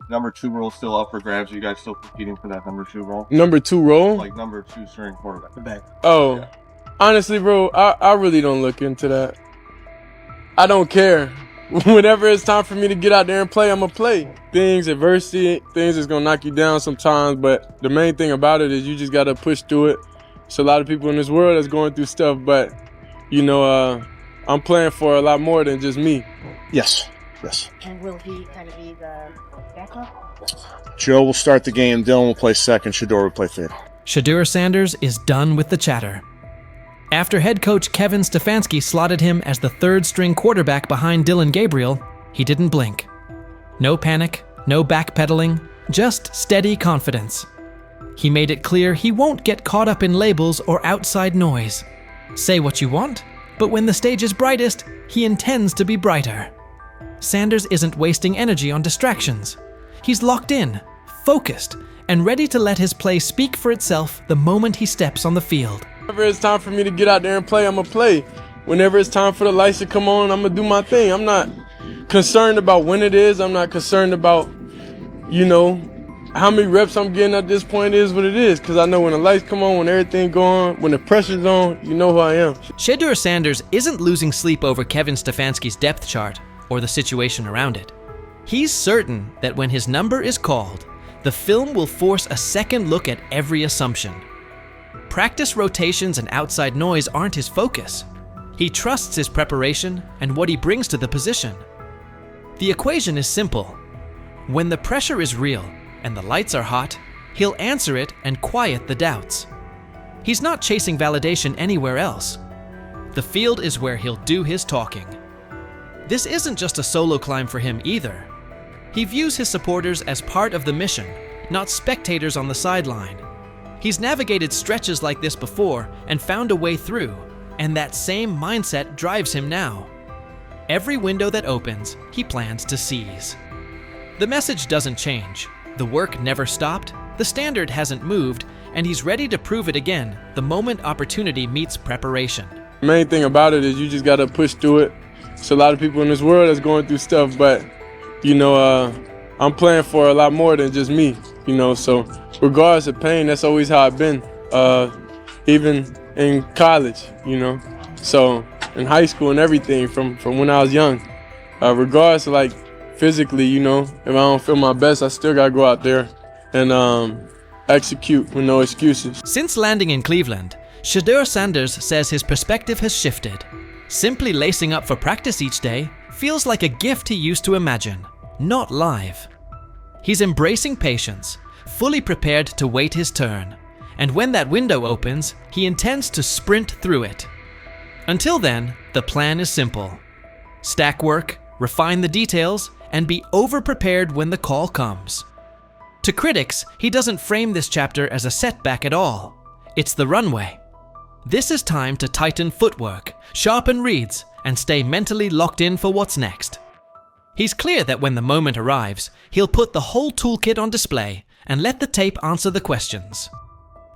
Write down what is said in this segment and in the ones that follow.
number 2 role still up for grabs? Are you guys still competing for that number 2 role? Number 2 role? Like number 2 string quarterback. The back. Oh, Yeah. honestly, bro, I really don't look into that. I don't care. Whenever it's time for me to get out there and play, I'm going to play. Adversity, things is going to knock you down sometimes, but the main thing about it is you just got to push through it. There's a lot of people in this world that's going through stuff, but, you know, I'm playing for a lot more than just me. Yes. And will he kind of be the backup? Joe will start the game. Dillon will play second. Shedeur will play third. Shedeur Sanders is done with the chatter. After head coach Kevin Stefanski slotted him as the third-string quarterback behind Dillon Gabriel, he didn't blink. No panic, no backpedaling, just steady confidence. He made it clear he won't get caught up in labels or outside noise. Say what you want, but when the stage is brightest, he intends to be brighter. Sanders isn't wasting energy on distractions. He's locked in, focused, and ready to let his play speak for itself the moment he steps on the field. Whenever it's time for me to get out there and play, I'm going to play. Whenever it's time for the lights to come on, I'm going to do my thing. I'm not concerned about when it is. I'm not concerned about, you know, how many reps I'm getting at this point is what it is. Because I know when the lights come on, when everything going, when the pressure's on, you know who I am. Shedeur Sanders isn't losing sleep over Kevin Stefanski's depth chart or the situation around it. He's certain that when his number is called, the film will force a second look at every assumption. Practice rotations and outside noise aren't his focus. He trusts his preparation and what he brings to the position. The equation is simple. When the pressure is real and the lights are hot, he'll answer it and quiet the doubts. He's not chasing validation anywhere else. The field is where he'll do his talking. This isn't just a solo climb for him either. He views his supporters as part of the mission, not spectators on the sideline. He's navigated stretches like this before and found a way through, and that same mindset drives him now. Every window that opens, he plans to seize. The message doesn't change. The work never stopped, the standard hasn't moved, and he's ready to prove it again the moment opportunity meets preparation. The main thing about it is you just got to push through it. There's a lot of people in this world that's going through stuff, but, you know, I'm playing for a lot more than just me, you know, so regardless of pain, that's always how I've been, even in college, you know, so in high school and everything from when I was young, regardless of like physically, you know, if I don't feel my best, I still gotta go out there and execute with no excuses. Since landing in Cleveland, Shedeur Sanders says his perspective has shifted. Simply lacing up for practice each day feels like a gift he used to imagine, not live. He's embracing patience, fully prepared to wait his turn, and when that window opens, he intends to sprint through it. Until then, the plan is simple. Stack work, refine the details, and be over-prepared when the call comes. To critics, he doesn't frame this chapter as a setback at all. It's the runway. This is time to tighten footwork, sharpen reads, and stay mentally locked in for what's next. He's clear that when the moment arrives, he'll put the whole toolkit on display and let the tape answer the questions.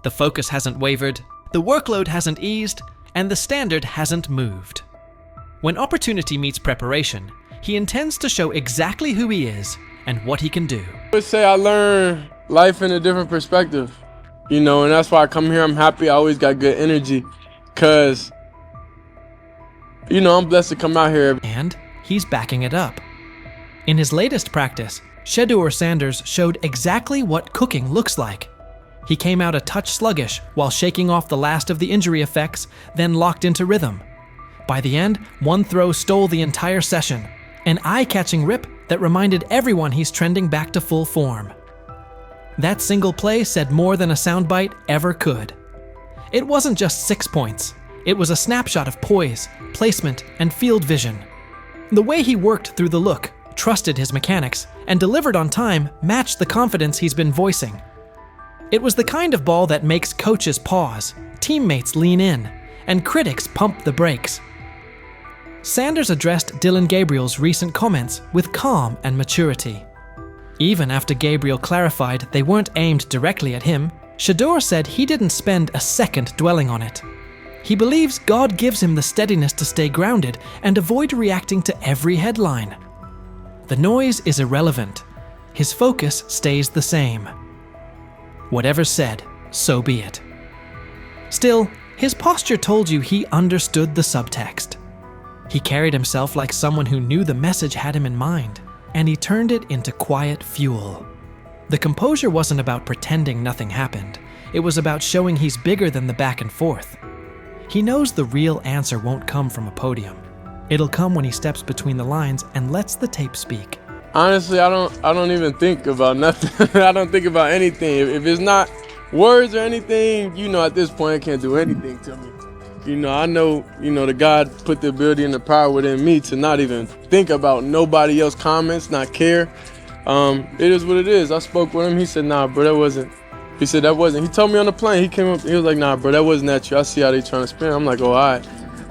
The focus hasn't wavered, the workload hasn't eased, and the standard hasn't moved. When opportunity meets preparation, he intends to show exactly who he is and what he can do. I would say I learn life in a different perspective, you know, and that's why I come here. I'm happy. I always got good energy because, you know, I'm blessed to come out here. And he's backing it up. In his latest practice, Shedeur Sanders showed exactly what cooking looks like. He came out a touch sluggish while shaking off the last of the injury effects, then locked into rhythm. By the end, one throw stole the entire session, an eye-catching rip that reminded everyone he's trending back to full form. That single play said more than a soundbite ever could. It wasn't just 6 points. It was a snapshot of poise, placement, and field vision. The way he worked through the look, trusted his mechanics, and delivered on time matched the confidence he's been voicing. It was the kind of ball that makes coaches pause, teammates lean in, and critics pump the brakes. Sanders addressed Dillon Gabriel's recent comments with calm and maturity. Even after Gabriel clarified they weren't aimed directly at him, Shedeur said he didn't spend a second dwelling on it. He believes God gives him the steadiness to stay grounded and avoid reacting to every headline. The noise is irrelevant. his focus stays the same. Whatever's said, so be it. Still, his posture told you he understood the subtext. He carried himself like someone who knew the message had him in mind, and he turned it into quiet fuel. The composure wasn't about pretending nothing happened. It was about showing he's bigger than the back and forth. He knows the real answer won't come from a podium. It'll come when he steps between the lines and lets the tape speak. Honestly, I don't even think about nothing. I don't think about anything. If it's not words or anything, at this point, it can't do anything to me. I know, the God put the ability and the power within me to not even think about nobody else's comments, not care. It is what it is. I spoke with him. He said, nah, bro, that wasn't. He said, that wasn't. He told me on the plane. He came up. He was like, nah, bro, that wasn't at you. I see how they trying to spin. I'm like, oh, all right.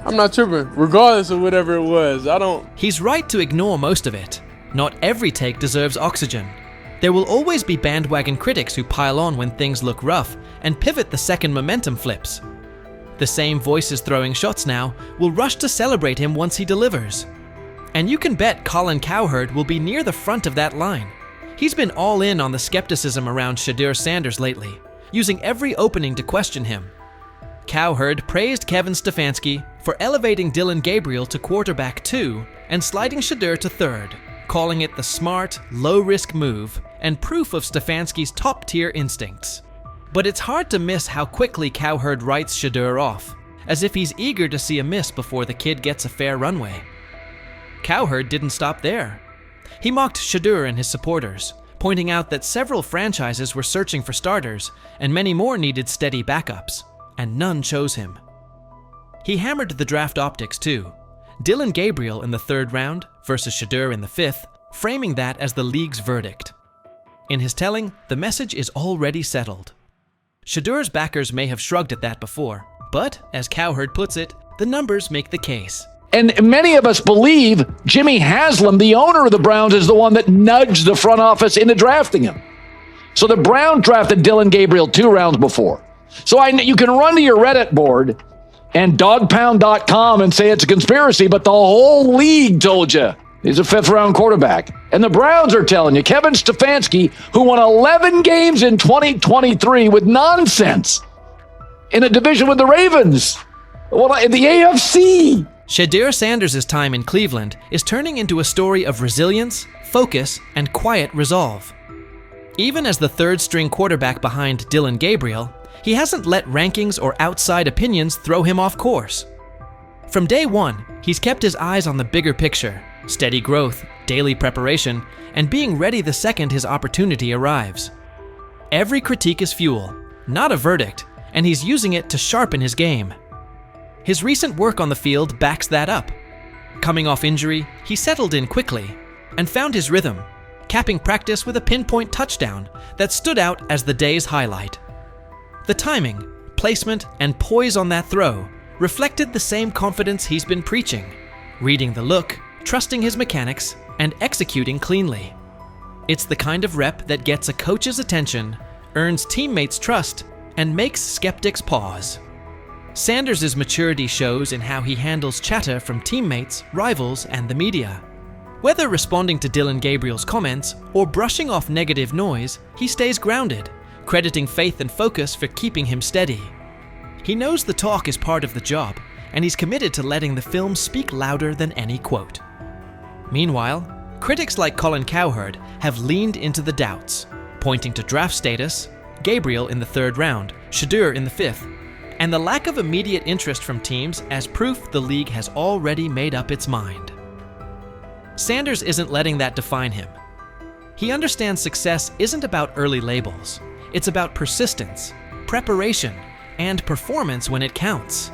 I'm not tripping, regardless of whatever it was. He's right to ignore most of it. Not every take deserves oxygen. There will always be bandwagon critics who pile on when things look rough and pivot the second momentum flips. The same voices throwing shots now will rush to celebrate him once he delivers. And you can bet Colin Cowherd will be near the front of that line. He's been all in on the skepticism around Shedeur Sanders lately, using every opening to question him. Cowherd praised Kevin Stefanski for elevating Dillon Gabriel to quarterback 2 and sliding Shedeur to 3rd, calling it the smart, low-risk move and proof of Stefanski's top-tier instincts. But it's hard to miss how quickly Cowherd writes Shedeur off, as if he's eager to see a miss before the kid gets a fair runway. Cowherd didn't stop there. He mocked Shedeur and his supporters, pointing out that several franchises were searching for starters and many more needed steady backups, and none chose him. He hammered the draft optics too. Dillon Gabriel in the 3rd round versus Shedeur in the 5th, framing that as the league's verdict. In his telling, the message is already settled. Shedeur's backers may have shrugged at that before, but, as Cowherd puts it, the numbers make the case. And many of us believe Jimmy Haslam, the owner of the Browns, is the one that nudged the front office into drafting him. So the Browns drafted Dillon Gabriel 2 rounds before. So you can run to your Reddit board and dogpound.com and say it's a conspiracy, but the whole league told you he's a 5th-round quarterback. And the Browns are telling you, Kevin Stefanski, who won 11 games in 2023 with nonsense in a division with the Ravens, in the AFC. Shedeur Sanders' time in Cleveland is turning into a story of resilience, focus, and quiet resolve. Even as the 3rd-string quarterback behind Dillon Gabriel, he hasn't let rankings or outside opinions throw him off course. From day one, he's kept his eyes on the bigger picture, steady growth, daily preparation, and being ready the second his opportunity arrives. Every critique is fuel, not a verdict, and he's using it to sharpen his game. His recent work on the field backs that up. Coming off injury, he settled in quickly and found his rhythm, capping practice with a pinpoint touchdown that stood out as the day's highlight. The timing, placement, and poise on that throw reflected the same confidence he's been preaching, reading the look, trusting his mechanics, and executing cleanly. It's the kind of rep that gets a coach's attention, earns teammates' trust, and makes skeptics pause. Sanders' maturity shows in how he handles chatter from teammates, rivals, and the media. Whether responding to Dillon Gabriel's comments or brushing off negative noise, he stays grounded, crediting faith and focus for keeping him steady. He knows the talk is part of the job, and he's committed to letting the film speak louder than any quote. Meanwhile, critics like Colin Cowherd have leaned into the doubts, pointing to draft status, Gabriel in the 3rd round, Shedeur in the 5th, and the lack of immediate interest from teams as proof the league has already made up its mind. Sanders isn't letting that define him. He understands success isn't about early labels. It's about persistence, preparation, and performance when it counts.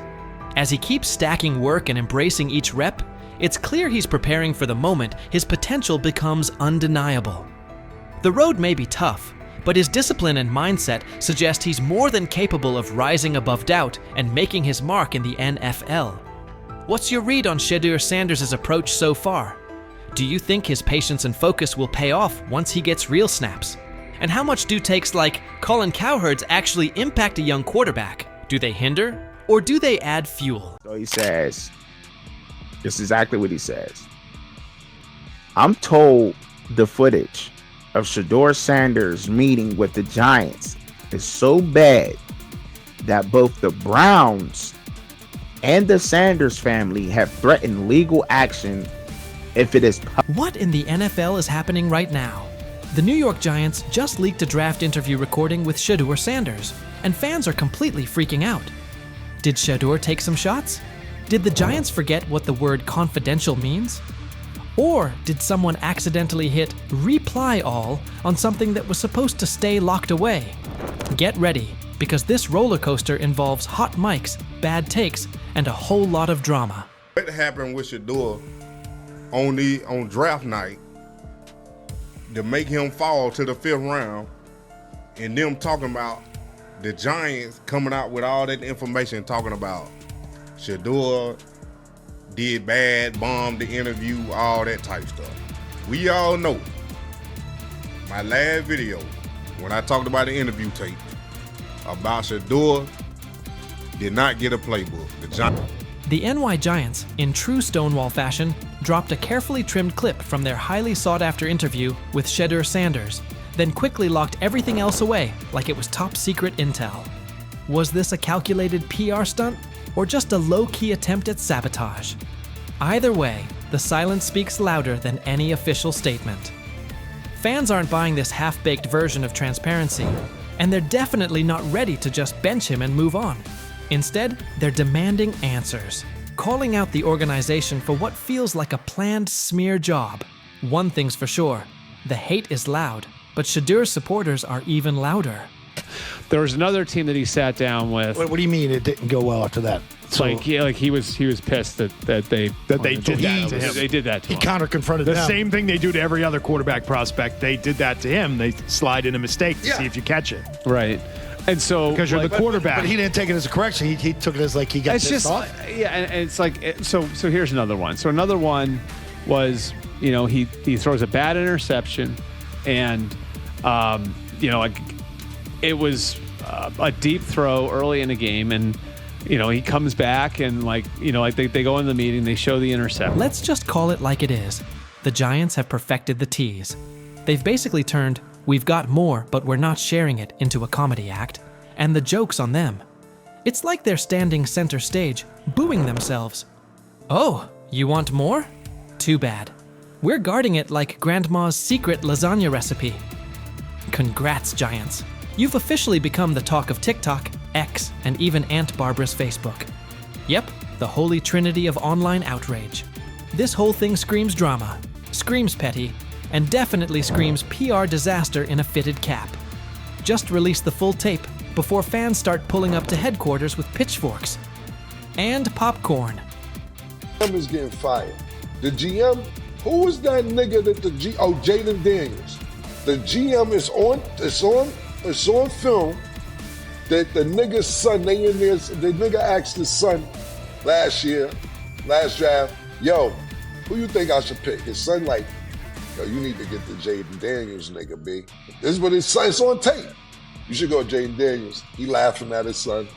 As he keeps stacking work and embracing each rep, it's clear he's preparing for the moment his potential becomes undeniable. The road may be tough, but his discipline and mindset suggest he's more than capable of rising above doubt and making his mark in the NFL. What's your read on Shedeur Sanders' approach so far? Do you think his patience and focus will pay off once he gets real snaps? And how much do takes like Colin Cowherd's actually impact a young quarterback? Do they hinder, or do they add fuel? So he says, this is exactly what he says. I'm told the footage of Shedeur Sanders meeting with the Giants is so bad that both the Browns and the Sanders family have threatened legal action if it is. What in the NFL is happening right now? The New York Giants just leaked a draft interview recording with Shedeur Sanders, and fans are completely freaking out. Did Shedeur take some shots? Did the Giants forget what the word confidential means? Or did someone accidentally hit reply all on something that was supposed to stay locked away? Get ready, because this roller coaster involves hot mics, bad takes, and a whole lot of drama. What happened with Shedeur on draft night to make him fall to the 5th round, and them talking about the Giants coming out with all that information talking about Shedeur did bad, bombed the interview, all that type stuff. We all know my last video when I talked about the interview tape about Shedeur did not get a playbook. The NY Giants, in true Stonewall fashion, dropped a carefully trimmed clip from their highly sought-after interview with Shedeur Sanders, then quickly locked everything else away like it was top-secret intel. Was this a calculated PR stunt, or just a low-key attempt at sabotage? Either way, the silence speaks louder than any official statement. Fans aren't buying this half-baked version of transparency, and they're definitely not ready to just bench him and move on. Instead, they're demanding answers, calling out the organization for what feels like a planned smear job. One thing's for sure, the hate is loud, but Shedeur's supporters are even louder. There was another team that he sat down with. What do you mean it didn't go well after that? So, he was pissed that they did that to him. They did that to him. He counter-confronted the them. same thing they do to every other quarterback prospect. They did that to him. They slide in a mistake to see if you catch it. Right. And so because you're the quarterback. But he didn't take it as a correction. He took it as like he got pissed off. Yeah, and it's like so here's another one. So another one was, he throws a bad interception, and it was a deep throw early in the game, and he comes back and they go in the meeting, they show the interception. Let's just call it like it is. The Giants have perfected the tease. They've basically turned "we've got more, but we're not sharing it" into a comedy act, and the joke's on them. It's like they're standing center stage, booing themselves. Oh, you want more? Too bad. We're guarding it like Grandma's secret lasagna recipe. Congrats, Giants. You've officially become the talk of TikTok, X, and even Aunt Barbara's Facebook. Yep, the holy trinity of online outrage. This whole thing screams drama, screams petty, and definitely screams PR disaster in a fitted cap. Just release the full tape before fans start pulling up to headquarters with pitchforks. And popcorn. GM is getting fired. The GM, who was that nigga that Jaden Daniels. The GM is on film that the nigga's son, the nigga asked his son last draft, yo, who you think I should pick? His son like, yo, you need to get the Jaden Daniels nigga, B. This is what his son, it's on tape. You should go Jaden Daniels. He laughing at his son.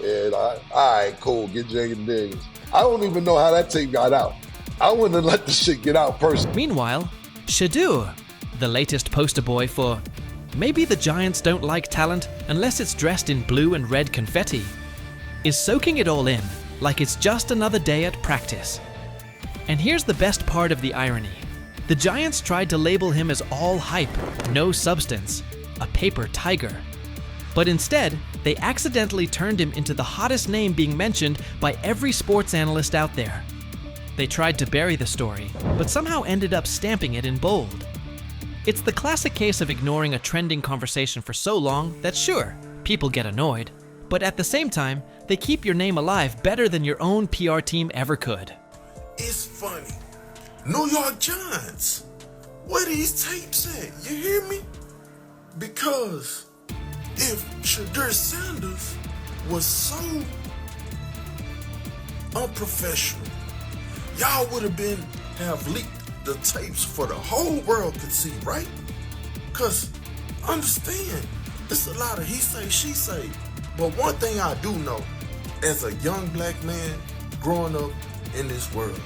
And all right, cool, get Jaden Daniels. I don't even know how that tape got out. I wouldn't have let the shit get out personally. Meanwhile, Shedeur, the latest poster boy for maybe the Giants don't like talent unless it's dressed in blue and red confetti, is soaking it all in like it's just another day at practice. And here's the best part of the irony. The Giants tried to label him as all hype, no substance, a paper tiger. But instead, they accidentally turned him into the hottest name being mentioned by every sports analyst out there. They tried to bury the story, but somehow ended up stamping it in bold. It's the classic case of ignoring a trending conversation for so long that sure, people get annoyed, but at the same time, they keep your name alive better than your own PR team ever could. It's funny. New York Giants, where these tapes at? You hear me? Because if Shedeur Sanders was so unprofessional, y'all would have leaked the tapes for the whole world could see, right? Because understand, it's a lot of he say, she say. But one thing I do know, as a young black man growing up in this world,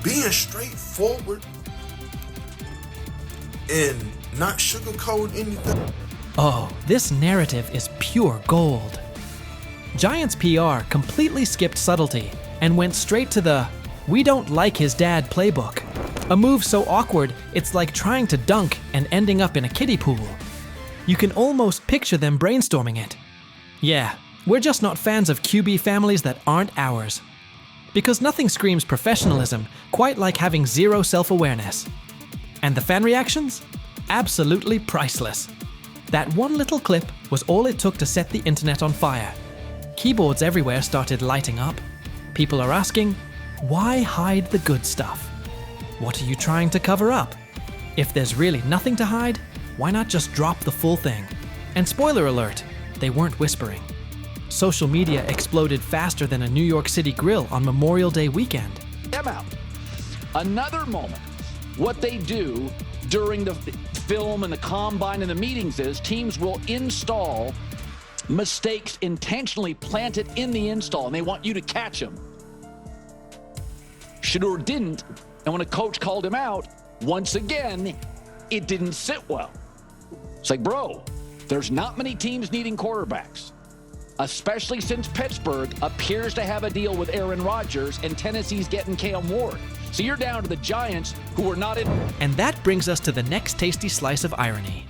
being straightforward and not sugarcoat anything. Oh, this narrative is pure gold. Giants PR completely skipped subtlety and went straight to the "we don't like his dad" playbook. A move so awkward, it's like trying to dunk and ending up in a kiddie pool. You can almost picture them brainstorming it. Yeah, we're just not fans of QB families that aren't ours. Because nothing screams professionalism quite like having zero self-awareness. And the fan reactions? Absolutely priceless. That one little clip was all it took to set the internet on fire. Keyboards everywhere started lighting up. People are asking, why hide the good stuff? What are you trying to cover up? If there's really nothing to hide, why not just drop the full thing? And spoiler alert, they weren't whispering. Social media exploded faster than a New York City grill on Memorial Day weekend. Them out. Another moment. What they do during the film and the combine and the meetings is teams will install mistakes intentionally planted in the install, and they want you to catch them. Shedeur didn't, and when a coach called him out, once again, it didn't sit well. It's like, bro, there's not many teams needing quarterbacks, especially since Pittsburgh appears to have a deal with Aaron Rodgers and Tennessee's getting Cam Ward. So you're down to the Giants, who are not in. And that brings us to the next tasty slice of irony.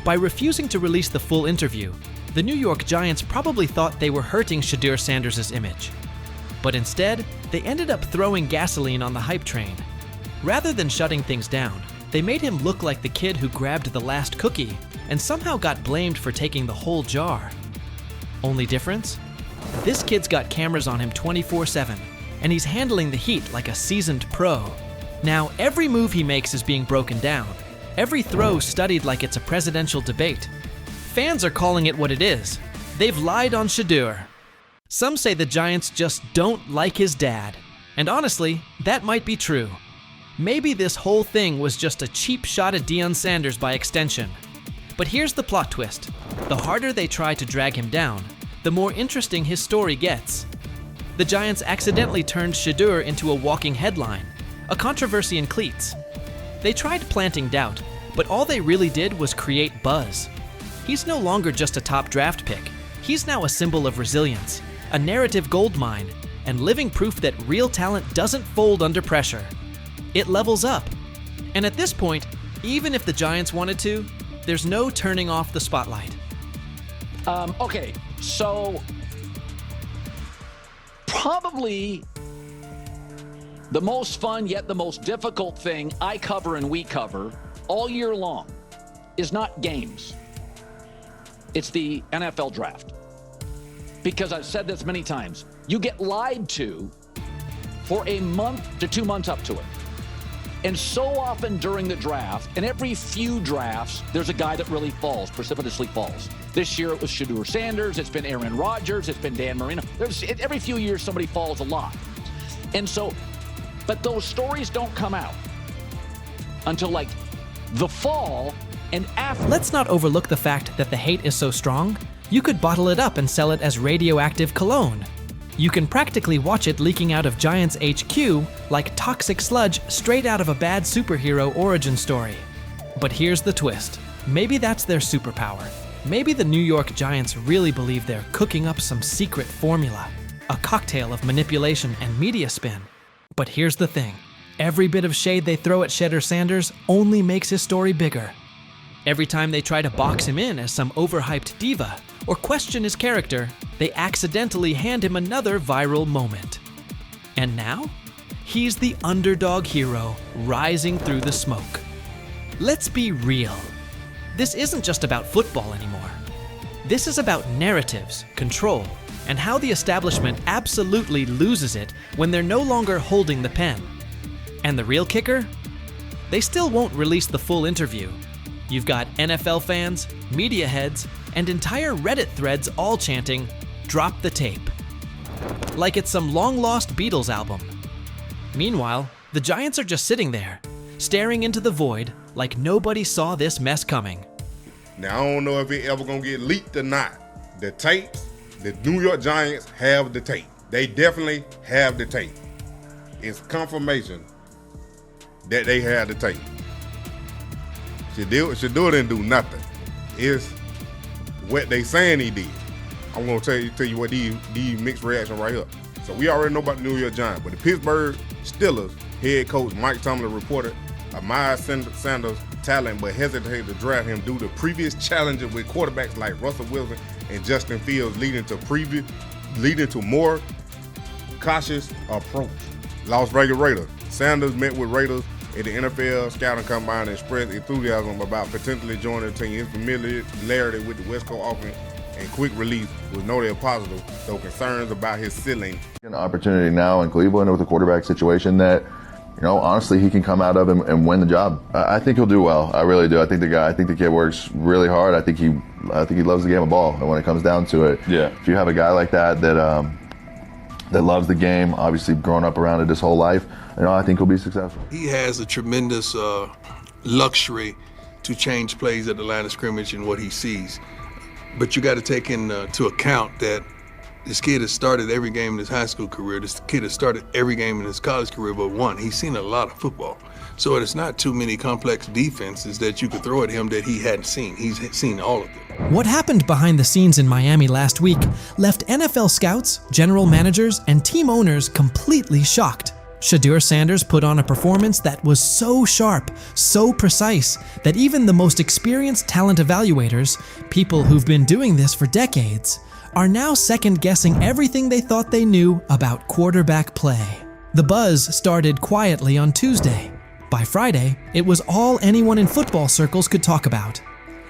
By refusing to release the full interview, the New York Giants probably thought they were hurting Shedeur Sanders' image. But instead, they ended up throwing gasoline on the hype train. Rather than shutting things down, they made him look like the kid who grabbed the last cookie and somehow got blamed for taking the whole jar. Only difference? This kid's got cameras on him 24/7, and he's handling the heat like a seasoned pro. Now, every move he makes is being broken down, every throw studied like it's a presidential debate. Fans are calling it what it is. They've lied on Shedeur. Some say the Giants just don't like his dad, and honestly, that might be true. Maybe this whole thing was just a cheap shot at Deion Sanders by extension. But here's the plot twist. The harder they try to drag him down, the more interesting his story gets. The Giants accidentally turned Shedeur into a walking headline, a controversy in cleats. They tried planting doubt, but all they really did was create buzz. He's no longer just a top draft pick. He's now a symbol of resilience, a narrative goldmine, and living proof that real talent doesn't fold under pressure. It levels up. And at this point, even if the Giants wanted to, there's no turning off the spotlight. Okay, so probably the most fun yet the most difficult thing I cover and we cover all year long is not games. It's the NFL draft. Because I've said this many times, you get lied to for a month to 2 months up to it. And so often during the draft, and every few drafts, there's a guy that really falls, precipitously falls. This year it was Shedeur Sanders, it's been Aaron Rodgers, it's been Dan Marino. Every few years somebody falls a lot. And so, but those stories don't come out until like the fall and after. Let's not overlook the fact that the hate is so strong, you could bottle it up and sell it as radioactive cologne. You can practically watch it leaking out of Giants HQ like toxic sludge straight out of a bad superhero origin story. But here's the twist. Maybe that's their superpower. Maybe the New York Giants really believe they're cooking up some secret formula, a cocktail of manipulation and media spin. But here's the thing. Every bit of shade they throw at Shedeur Sanders only makes his story bigger. Every time they try to box him in as some overhyped diva or question his character, they accidentally hand him another viral moment. And now, he's the underdog hero rising through the smoke. Let's be real. This isn't just about football anymore. This is about narratives, control, and how the establishment absolutely loses it when they're no longer holding the pen. And the real kicker? They still won't release the full interview. You've got NFL fans, media heads, and entire Reddit threads all chanting, "Drop the tape." Like it's some long-lost Beatles album. Meanwhile, the Giants are just sitting there, staring into the void like nobody saw this mess coming. Now, I don't know if it ever gonna get leaked or not. The tapes, the New York Giants have the tape. They definitely have the tape. It's confirmation that they have the tape. Shedeur didn't do nothing. It's what they saying he did. I'm gonna tell you what these mixed reaction right here. So we already know about the New York Giants, but the Pittsburgh Steelers head coach Mike Tomlin reported Miles Sanders' talent, but hesitated to draft him due to previous challenges with quarterbacks like Russell Wilson and Justin Fields, leading to more cautious approach. Las Vegas Raiders. Sanders met with Raiders at the NFL scouting combine and expressed enthusiasm about potentially joining the team. His familiarity with the West Coast offense and quick release was noted positive, though concerns about his ceiling. An opportunity now in Cleveland with a quarterback situation that, honestly, he can come out of and win the job. I think he'll do well. I really do. I think the kid works really hard. I think he loves the game of ball. And when it comes down to it, if you have a guy like that loves the game, obviously grown up around it his whole life, I think he'll be successful. He has a tremendous luxury to change plays at the line of scrimmage and what he sees. But you got to take into account that this kid has started every game in his high school career. This kid has started every game in his college career but one. He's seen a lot of football. So it's not too many complex defenses that you could throw at him that he hadn't seen. He's seen all of them. What happened behind the scenes in Miami last week left NFL scouts, general managers, and team owners completely shocked. Shedeur Sanders put on a performance that was so sharp, so precise, that even the most experienced talent evaluators, people who've been doing this for decades, are now second-guessing everything they thought they knew about quarterback play. The buzz started quietly on Tuesday. By Friday, it was all anyone in football circles could talk about.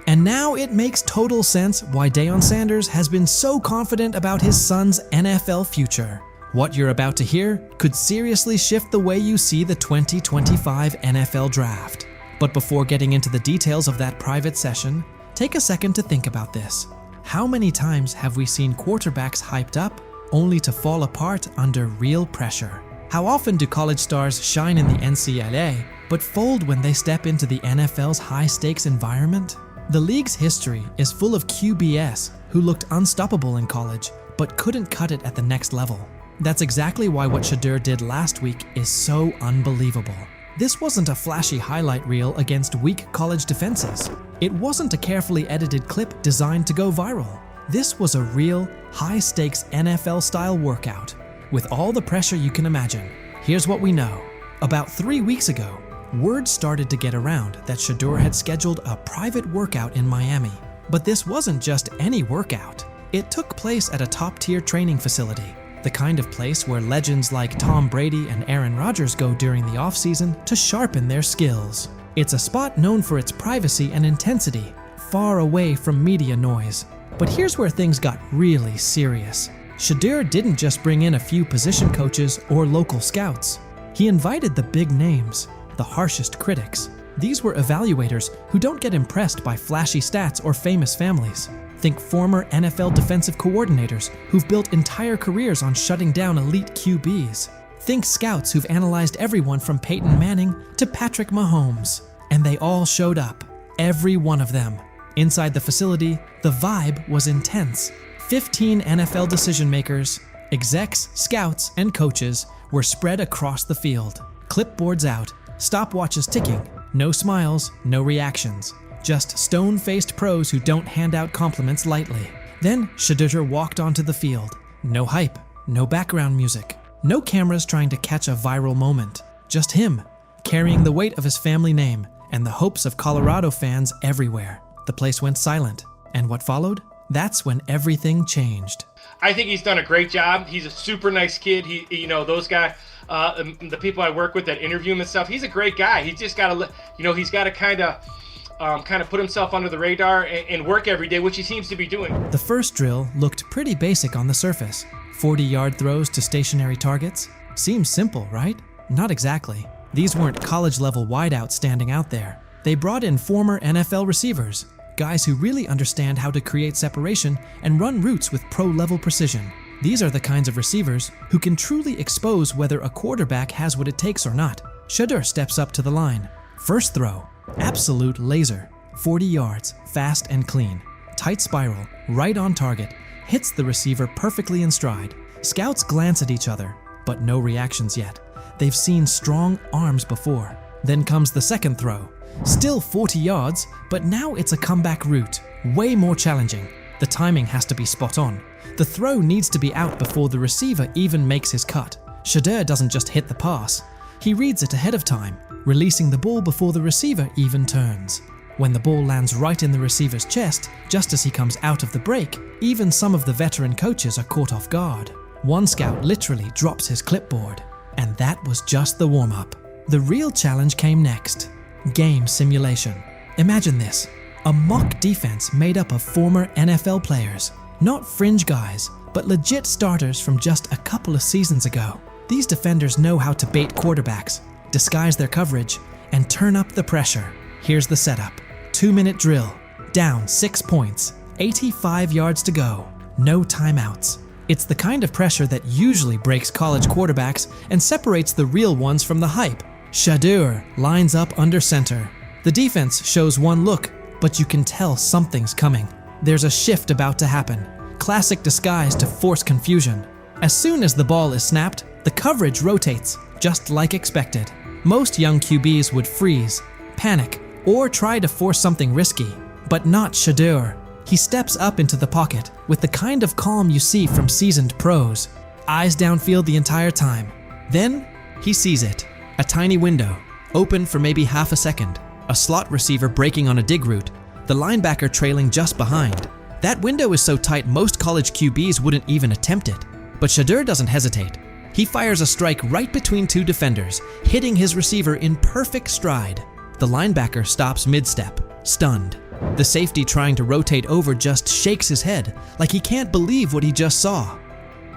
And now it makes total sense why Deion Sanders has been so confident about his son's NFL future. What you're about to hear could seriously shift the way you see the 2025 NFL Draft. But before getting into the details of that private session, take a second to think about this. How many times have we seen quarterbacks hyped up only to fall apart under real pressure? How often do college stars shine in the NCAA but fold when they step into the NFL's high-stakes environment? The league's history is full of QBs who looked unstoppable in college but couldn't cut it at the next level. That's exactly why what Shedeur did last week is so unbelievable. This wasn't a flashy highlight reel against weak college defenses. It wasn't a carefully edited clip designed to go viral. This was a real, high-stakes NFL-style workout, with all the pressure you can imagine. Here's what we know. About 3 weeks ago, word started to get around that Shedeur had scheduled a private workout in Miami. But this wasn't just any workout. It took place at a top-tier training facility, the kind of place where legends like Tom Brady and Aaron Rodgers go during the offseason to sharpen their skills. It's a spot known for its privacy and intensity, far away from media noise. But here's where things got really serious. Shedeur didn't just bring in a few position coaches or local scouts. He invited the big names, the harshest critics. These were evaluators who don't get impressed by flashy stats or famous families. Think former NFL defensive coordinators who've built entire careers on shutting down elite QBs. Think scouts who've analyzed everyone from Peyton Manning to Patrick Mahomes. And they all showed up. Every one of them. Inside the facility, the vibe was intense. 15 NFL decision makers, execs, scouts, and coaches were spread across the field. Clipboards out, stopwatches ticking, no smiles, no reactions. Just stone-faced pros who don't hand out compliments lightly. Then Shedeur walked onto the field. No hype, no background music, no cameras trying to catch a viral moment. Just him, carrying the weight of his family name and the hopes of Colorado fans everywhere. The place went silent. And what followed? That's when everything changed. I think he's done a great job. He's a super nice kid. Those guys, the people I work with that interview him and stuff, he's a great guy. He's just got to, he's got to kind of put himself under the radar and work every day, which he seems to be doing. The first drill looked pretty basic on the surface. 40-yard throws to stationary targets. Seems simple, right? Not exactly. These weren't college-level wideouts standing out there. They brought in former NFL receivers, guys who really understand how to create separation and run routes with pro-level precision. These are the kinds of receivers who can truly expose whether a quarterback has what it takes or not. Shedeur steps up to the line. First throw. Absolute laser. 40 yards, fast and clean. Tight spiral, right on target. Hits the receiver perfectly in stride. Scouts glance at each other, but no reactions yet. They've seen strong arms before. Then comes the second throw. Still 40 yards, but now it's a comeback route, way more challenging. The timing has to be spot on. The throw needs to be out before the receiver even makes his cut. Shedeur doesn't just hit the pass, he reads it ahead of time, releasing the ball before the receiver even turns. When the ball lands right in the receiver's chest, just as he comes out of the break, even some of the veteran coaches are caught off guard. One scout literally drops his clipboard. And that was just the warm-up. The real challenge came next. Game simulation. Imagine this. A mock defense made up of former NFL players. Not fringe guys, but legit starters from just a couple of seasons ago. These defenders know how to bait quarterbacks, disguise their coverage, and turn up the pressure. Here's the setup. 2-minute drill. Down 6 points. 85 yards to go. No timeouts. It's the kind of pressure that usually breaks college quarterbacks and separates the real ones from the hype. Shedeur lines up under center. The defense shows one look, but you can tell something's coming. There's a shift about to happen. Classic disguise to force confusion. As soon as the ball is snapped, the coverage rotates, just like expected. Most young QBs would freeze, panic, or try to force something risky, but not Shedeur. He steps up into the pocket with the kind of calm you see from seasoned pros. Eyes downfield the entire time. Then, he sees it. A tiny window, open for maybe half a second. A slot receiver breaking on a dig route, the linebacker trailing just behind. That window is so tight most college QBs wouldn't even attempt it. But Shedeur doesn't hesitate. He fires a strike right between two defenders, hitting his receiver in perfect stride. The linebacker stops mid-step, stunned. The safety trying to rotate over just shakes his head, like he can't believe what he just saw.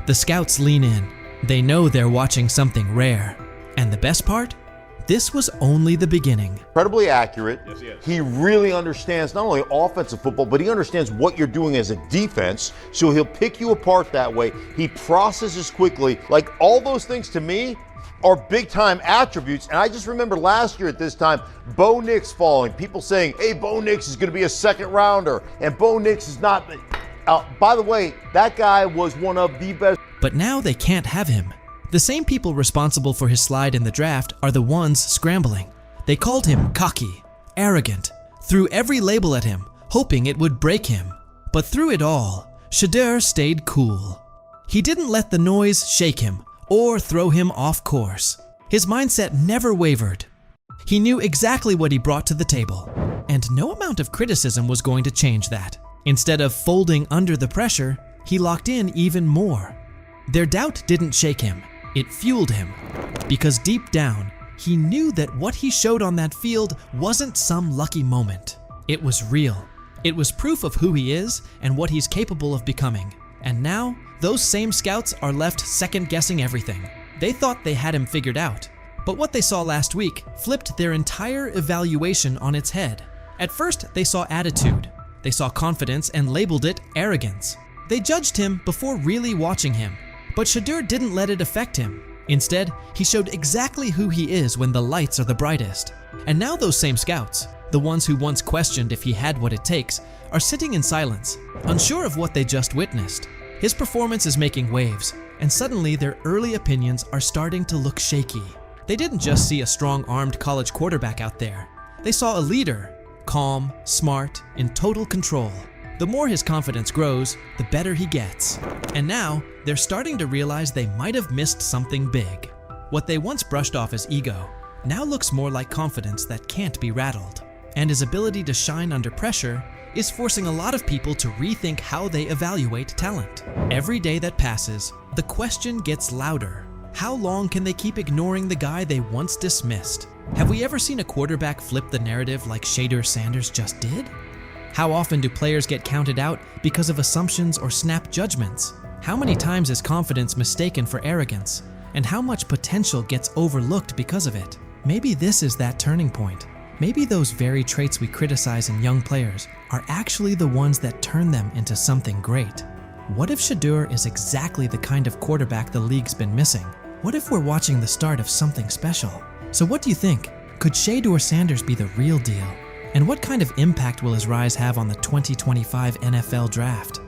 The scouts lean in. They know they're watching something rare. And the best part? This was only the beginning. Incredibly accurate. Yes, he really understands not only offensive football, but he understands what you're doing as a defense, so he'll pick you apart that way. He processes quickly. Like, all those things to me are big-time attributes. And I just remember last year at this time, Bo Nix falling. People saying, hey, Bo Nix is going to be a second-rounder, and Bo Nix is not. By the way, that guy was one of the best. But now they can't have him. The same people responsible for his slide in the draft are the ones scrambling. They called him cocky, arrogant, threw every label at him, hoping it would break him. But through it all, Shedeur stayed cool. He didn't let the noise shake him or throw him off course. His mindset never wavered. He knew exactly what he brought to the table, and no amount of criticism was going to change that. Instead of folding under the pressure, he locked in even more. Their doubt didn't shake him. It fueled him, because deep down, he knew that what he showed on that field wasn't some lucky moment. It was real. It was proof of who he is and what he's capable of becoming. And now, those same scouts are left second-guessing everything. They thought they had him figured out. But what they saw last week flipped their entire evaluation on its head. At first, they saw attitude. They saw confidence and labeled it arrogance. They judged him before really watching him. But Shedeur didn't let it affect him. Instead, he showed exactly who he is when the lights are the brightest. And now those same scouts, the ones who once questioned if he had what it takes, are sitting in silence, unsure of what they just witnessed. His performance is making waves, and suddenly their early opinions are starting to look shaky. They didn't just see a strong-armed college quarterback out there. They saw a leader, calm, smart, in total control. The more his confidence grows, the better he gets. And now, they're starting to realize they might have missed something big. What they once brushed off as ego now looks more like confidence that can't be rattled. And his ability to shine under pressure is forcing a lot of people to rethink how they evaluate talent. Every day that passes, the question gets louder. How long can they keep ignoring the guy they once dismissed? Have we ever seen a quarterback flip the narrative like Shedeur Sanders just did? How often do players get counted out because of assumptions or snap judgments? How many times is confidence mistaken for arrogance? And how much potential gets overlooked because of it? Maybe this is that turning point. Maybe those very traits we criticize in young players are actually the ones that turn them into something great. What if Shedeur is exactly the kind of quarterback the league's been missing? What if we're watching the start of something special? So what do you think? Could Shedeur Sanders be the real deal? And what kind of impact will his rise have on the 2025 NFL Draft?